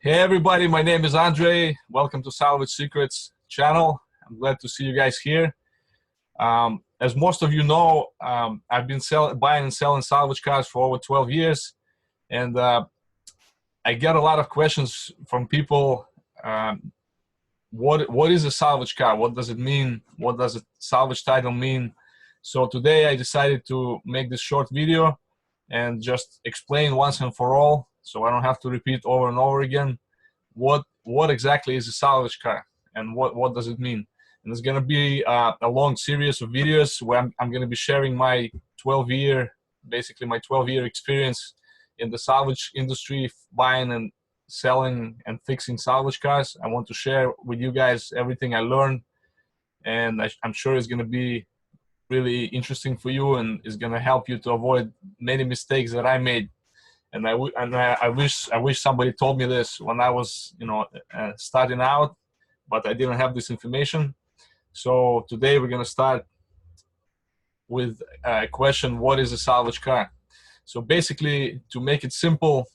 Hey everybody, my name is Andre. Welcome to Salvage Secrets channel. I'm glad to see you guys here. As most of you know, I've been buying and selling salvage cars for over 12 years. And I get a lot of questions from people. What is a salvage car? What does it mean? What does a salvage title mean? So today I decided to make this short video and just explain once and for all, so I don't have to repeat over and over again what exactly is a salvage car and what does it mean. And it's going to be a long series of videos where I'm going to be sharing my 12-year experience in the salvage industry, buying and selling and fixing salvage cars. I want to share with you guys everything I learned, and I'm sure it's going to be really interesting for you and is going to help you to avoid many mistakes that I made. And I wish somebody told me this when I was starting out, but I didn't have this information. So today we're going to start with a question: what is a salvage car? So basically, to make it simple,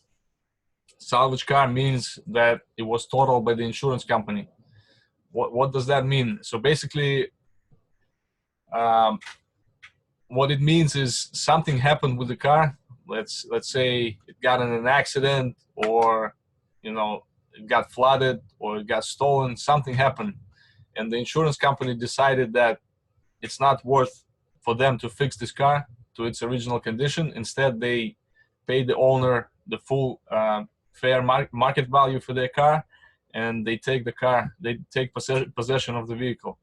salvage car means that it was totaled by the insurance company. What does that mean? So basically, what it means is something happened with the car. Let's say it got in an accident, or it got flooded, or it got stolen. Something happened, and the insurance company decided that it's not worth for them to fix this car to its original condition. Instead, they pay the owner the full fair market value for their car, and they take the car. They take possession of the vehicle,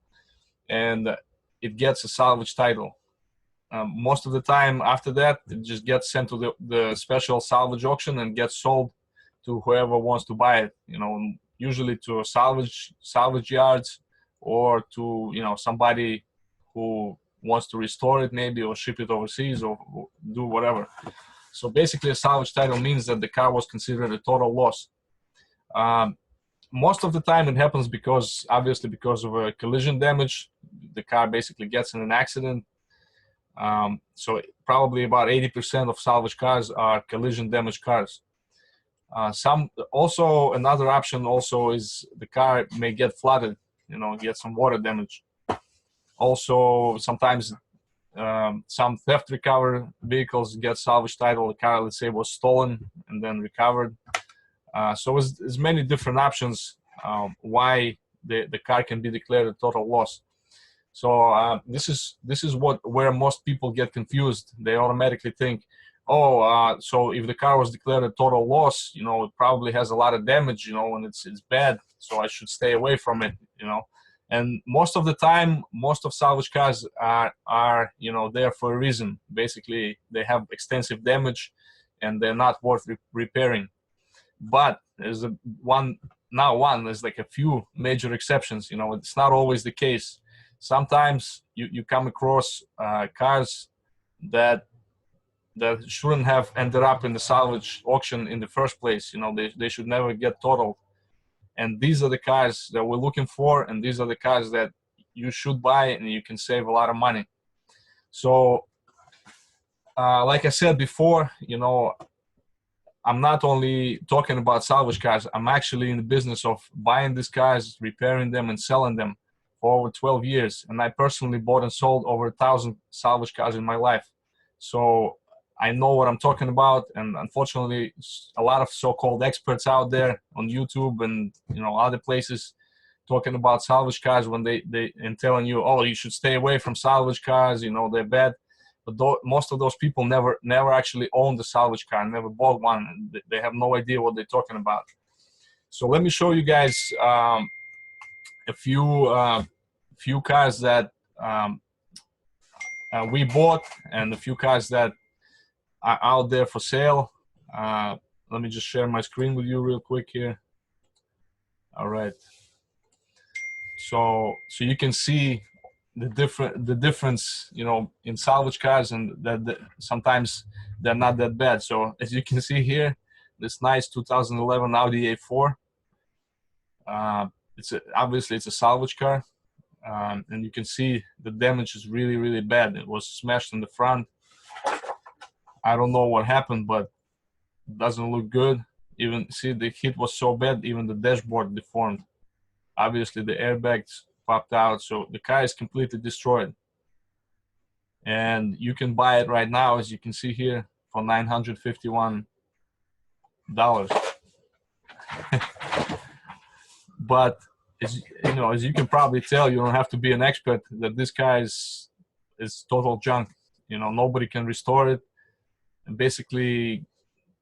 and it gets a salvage title. Most of the time after that, it just gets sent to the special salvage auction and gets sold to whoever wants to buy it. Usually to salvage yards, or to somebody who wants to restore it maybe, or ship it overseas, or do whatever. So basically, a salvage title means that the car was considered a total loss. Most of the time it happens because of a collision damage. The car basically gets in an accident. So probably about 80% of salvage cars are collision damaged cars. Another option also is the car may get flooded, get some water damage. Also, sometimes some theft recovery vehicles get salvage title. The car, let's say, was stolen and then recovered. So there's many different options why the car can be declared a total loss. So this is where most people get confused. They automatically think, so if the car was declared a total loss, it probably has a lot of damage, and it's bad, so I should stay away from it, And most of the time, most of salvage cars are there for a reason. Basically, they have extensive damage, and they're not worth repairing. But there's like a few major exceptions. It's not always the case. Sometimes you come across cars that shouldn't have ended up in the salvage auction in the first place. They should never get totaled. And these are the cars that we're looking for, and these are the cars that you should buy, and you can save a lot of money. So like I said before, I'm not only talking about salvage cars. I'm actually in the business of buying these cars, repairing them, and selling them for over 12 years. And I personally bought and sold over 1,000 salvage cars in my life. So I know what I'm talking about. And unfortunately, a lot of so-called experts out there on YouTube and other places talking about salvage cars when they telling you, oh, you should stay away from salvage cars, they're bad. But most of those people never actually owned the salvage car, never bought one, and they have no idea what they're talking about. So let me show you guys a few cars that we bought, and a few cars that are out there for sale. Let me just share my screen with you real quick here. All right. So you can see the difference, in salvage cars, and that sometimes they're not that bad. So as you can see here, this nice 2011 Audi A4. Obviously it's a salvage car, and you can see the damage is really, really bad. It was smashed in the front. I don't know what happened, but it doesn't look good. Even see, the hit was so bad, even the dashboard deformed. Obviously the airbags popped out, so the car is completely destroyed. And you can buy it right now, as you can see here, for $951. But as you can probably tell, you don't have to be an expert, that this car is total junk. Nobody can restore it, and basically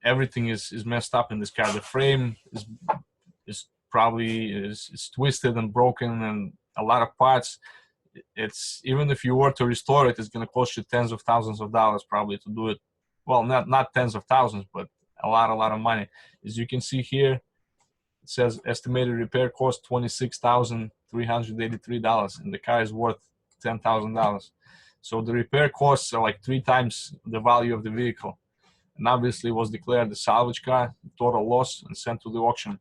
everything is messed up in this car. The frame is probably twisted and broken, and a lot of parts. It's, even if you were to restore it, it's going to cost you tens of thousands of dollars probably to do it. Well, not tens of thousands, but a lot of money. As you can see here, it says estimated repair cost $26,383, and the car is worth $10,000. So the repair costs are like 3 times the value of the vehicle, and obviously was declared a salvage car, total loss, and sent to the auction.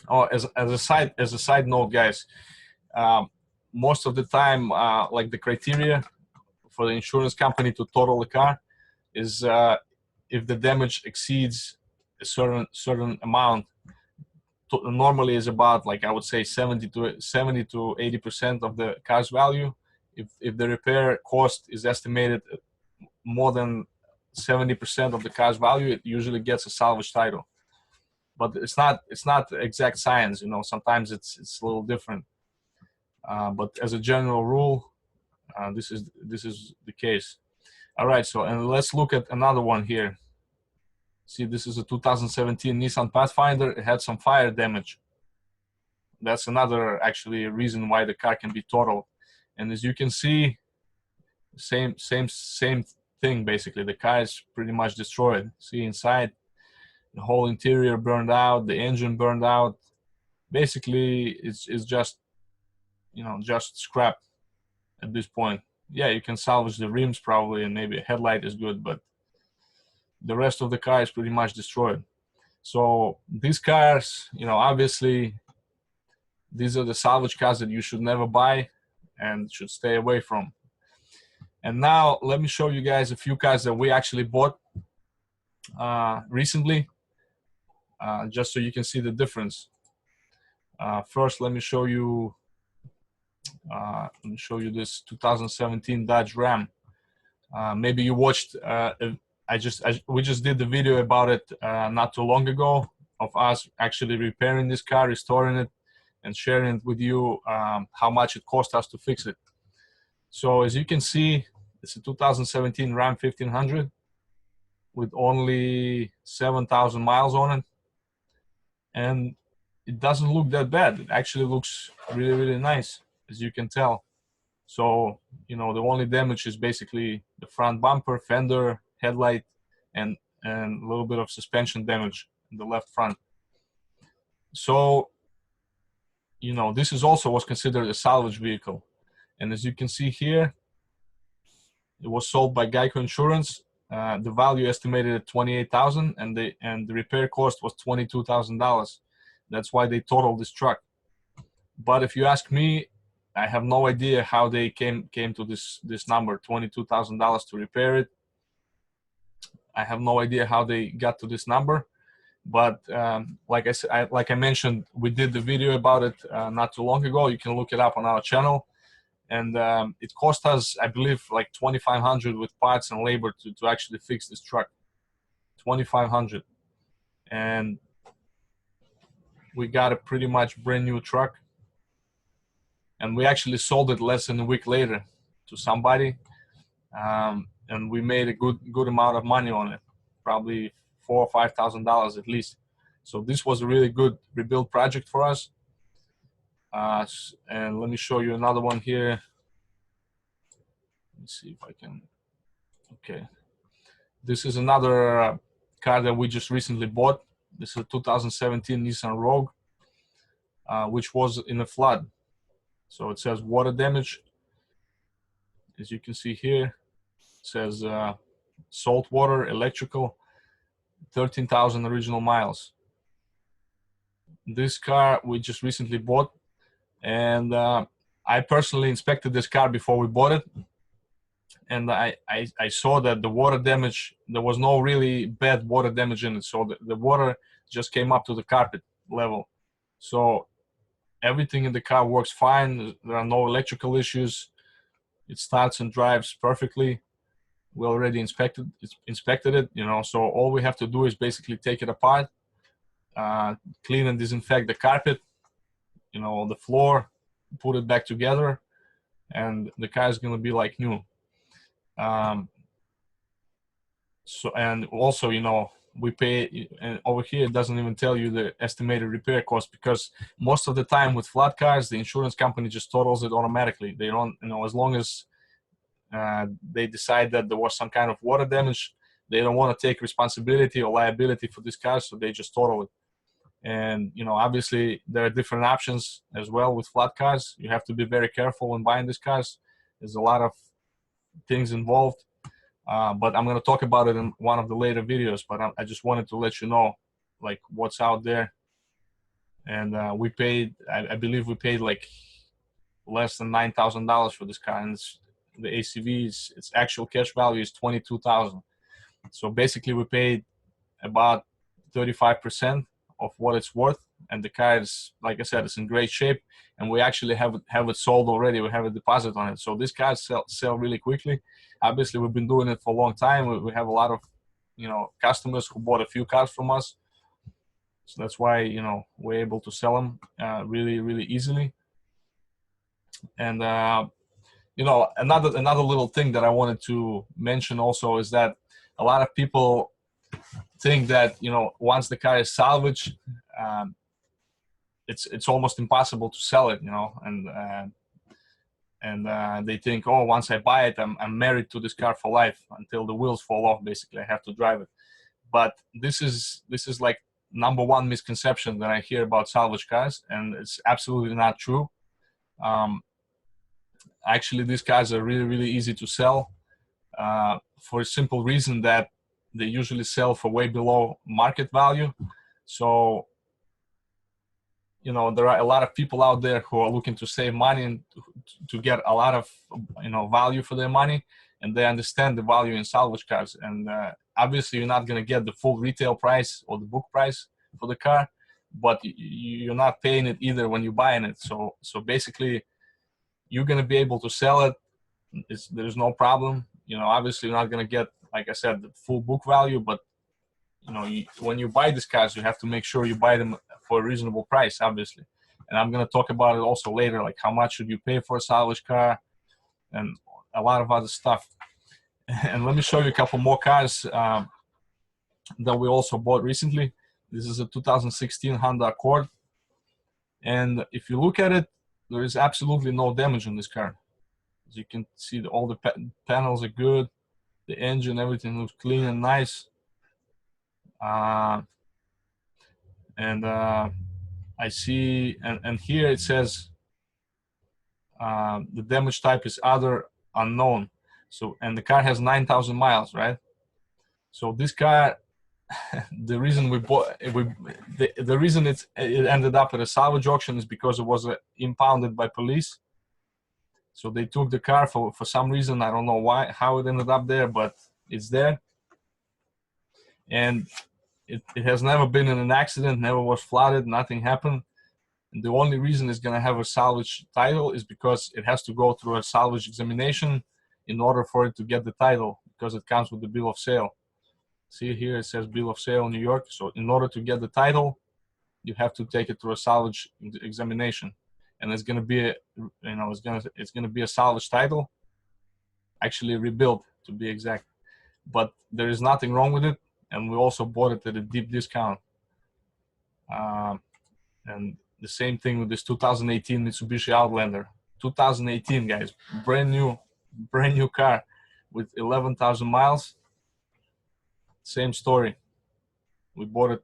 Oh, as a side note, guys, most of the time, like the criteria for the insurance company to total the car is if the damage exceeds a certain amount. Normally is about, like, I would say 70 to 80% of the car's value. If the repair cost is estimated more than 70% of the car's value, it usually gets a salvage title. But it's not exact science, sometimes it's a little different. But as a general rule, this is the case. All right, so, and let's look at another one here. See, this is a 2017 Nissan Pathfinder. It had some fire damage. That's another actually reason why the car can be totaled. And as you can see, same thing basically. The car is pretty much destroyed. See inside, the whole interior burned out, the engine burned out. Basically, it's just just scrap at this point. Yeah, you can salvage the rims probably, and maybe a headlight is good, but the rest of the car is pretty much destroyed. So these cars, obviously these are the salvage cars that you should never buy and should stay away from. And now let me show you guys a few cars that we actually bought recently, just so you can see the difference. First, let me show you this 2017 Dodge Ram. Maybe you watched, we just did the video about it not too long ago, of us actually repairing this car, restoring it, and sharing it with you how much it cost us to fix it. So as you can see, it's a 2017 Ram 1500 with only 7,000 miles on it, and it doesn't look that bad. It actually looks really nice, as you can tell. So the only damage is basically the front bumper, fender, headlight, and a little bit of suspension damage in the left front. So this is also was considered a salvage vehicle, and as you can see here, it was sold by Geico Insurance. The value estimated at $28,000, and the repair cost was $22,000. That's why they totaled this truck. But if you ask me, I have no idea how they came to this number, $22,000 to repair it. I have no idea how they got to this number. But like I said, like I mentioned, we did the video about it not too long ago. You can look it up on our channel. And it cost us, I believe, like $2,500 with parts and labor to actually fix this truck. $2,500, and we got a pretty much brand new truck. And we actually sold it less than a week later to somebody, and we made a good amount of money on it, probably $4,000 or $5,000 at least. So this was a really good rebuild project for us. And let me show you another one here. Let's see if I can. Okay, this is another car that we just recently bought. This is a 2017 Nissan Rogue, which was in a flood. So it says water damage. As you can see here, it says salt water, electrical, 13,000 original miles. This car we just recently bought, and I personally inspected this car before we bought it, and I saw that the water damage, there was no really bad water damage in it. So the water just came up to the carpet level. So everything in the car works fine. There are no electrical issues. It starts and drives perfectly. We already inspected it, you know, so all we have to do is basically take it apart, clean and disinfect the carpet, you know, the floor, put it back together, and the car is going to be like new. So, and also, you know, we pay, and over here it doesn't even tell you the estimated repair cost, because most of the time with flat cars, the insurance company just totals it automatically. They don't, you know, as long as they decide that there was some kind of water damage, they don't want to take responsibility or liability for this car, so they just total it. And, you know, obviously there are different options as well with flat cars. You have to be very careful when buying these cars. There's a lot of things involved, but I'm going to talk about it in one of the later videos. But I just wanted to let you know, like, what's out there. And we paid, I believe we paid like less than $9,000 for this car, and the ACV is, its actual cash value is $22,000. So basically we paid about 35% of what it's worth, and the car is, like I said, it's in great shape, and we actually have it sold already. We have a deposit on it, so these cars sell really quickly. Obviously we've been doing it for a long time. We have a lot of, you know, customers who bought a few cars from us, so that's why, you know, we're able to sell them really easily. And you know, another little thing that I wanted to mention also is that a lot of people think that, you know, once the car is salvaged, it's almost impossible to sell it, you know, and they think, oh, once I buy it, I'm married to this car for life until the wheels fall off. Basically, I have to drive it. But this is like #1 misconception that I hear about salvage cars, and it's absolutely not true. Actually, these cars are really easy to sell, for a simple reason that they usually sell for way below market value. So, you know, there are a lot of people out there who are looking to save money and to get a lot of, you know, value for their money, and they understand the value in salvage cars. And obviously you're not going to get the full retail price or the book price for the car, but you're not paying it either when you're buying it. So basically you're going to be able to sell it. There's no problem. You know, obviously you're not going to get, like I said, the full book value, but, you know, when you buy these cars, you have to make sure you buy them for a reasonable price, obviously. And I'm going to talk about it also later, like how much should you pay for a salvage car and a lot of other stuff. And let me show you a couple more cars that we also bought recently. This is a 2016 Honda Accord. And if you look at it, there is absolutely no damage on this car. As you can see, all the panels are good. The engine, everything looks clean and nice. I see, and here it says the damage type is other unknown. So, and the car has 9,000 miles, right? So this car, the reason we bought, the reason it ended up at a salvage auction is because it was impounded by police. So they took the car for some reason. I don't know why, how it ended up there, but it's there. And it has never been in an accident, never was flooded, nothing happened. And the only reason it's going to have a salvage title is because it has to go through a salvage examination in order for it to get the title, because it comes with the bill of sale. See here, it says bill of sale, New York. So in order to get the title, you have to take it through a salvage examination. And it's going to be it's going to be a salvage title, actually rebuilt to be exact. But there is nothing wrong with it, and we also bought it at a deep discount. And the same thing with this 2018 Mitsubishi Outlander. 2018, guys, brand new car with 11,000 miles. Same story. We bought it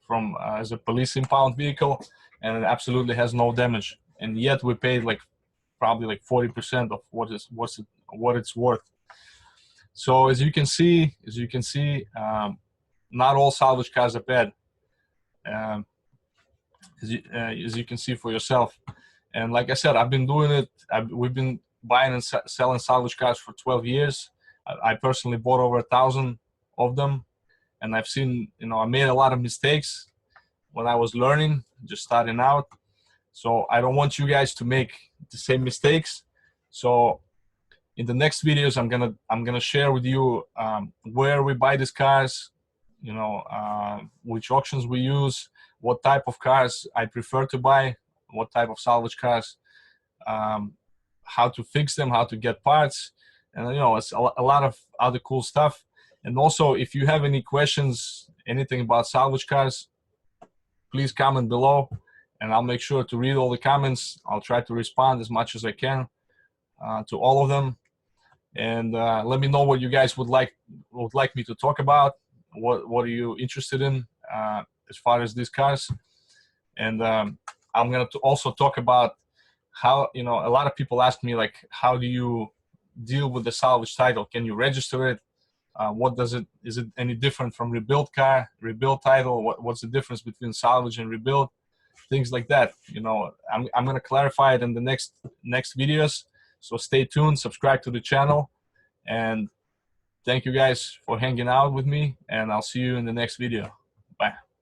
from as a police impound vehicle, and it absolutely has no damage. And yet we paid like probably like 40% of what it's worth. So as you can see, not all salvage cars are bad. As you can see for yourself. And like I said, I've been doing it. We've been buying and selling salvage cars for 12 years. I personally bought over 1,000 of them. and I've seen, you know, I made a lot of mistakes when I was learning, just starting out. So I don't want you guys to make the same mistakes. So in the next videos, I'm gonna share with you where we buy these cars, you know, which auctions we use, what type of cars I prefer to buy, what type of salvage cars, how to fix them, how to get parts, and you know, it's a lot of other cool stuff. And also, if you have any questions, anything about salvage cars, please comment below, and I'll make sure to read all the comments. I'll try to respond as much as I can to all of them. And let me know what you guys would like me to talk about. What are you interested in as far as these cars? And I'm going to also talk about how, you know, a lot of people ask me, like, how do you deal with the salvage title? Can you register it? What does it, is it any different from rebuild car, rebuild title? What's the difference between salvage and rebuild? Things like that. You know, I'm going to clarify it in the next videos. So stay tuned, subscribe to the channel, and thank you guys for hanging out with me, and I'll see you in the next video.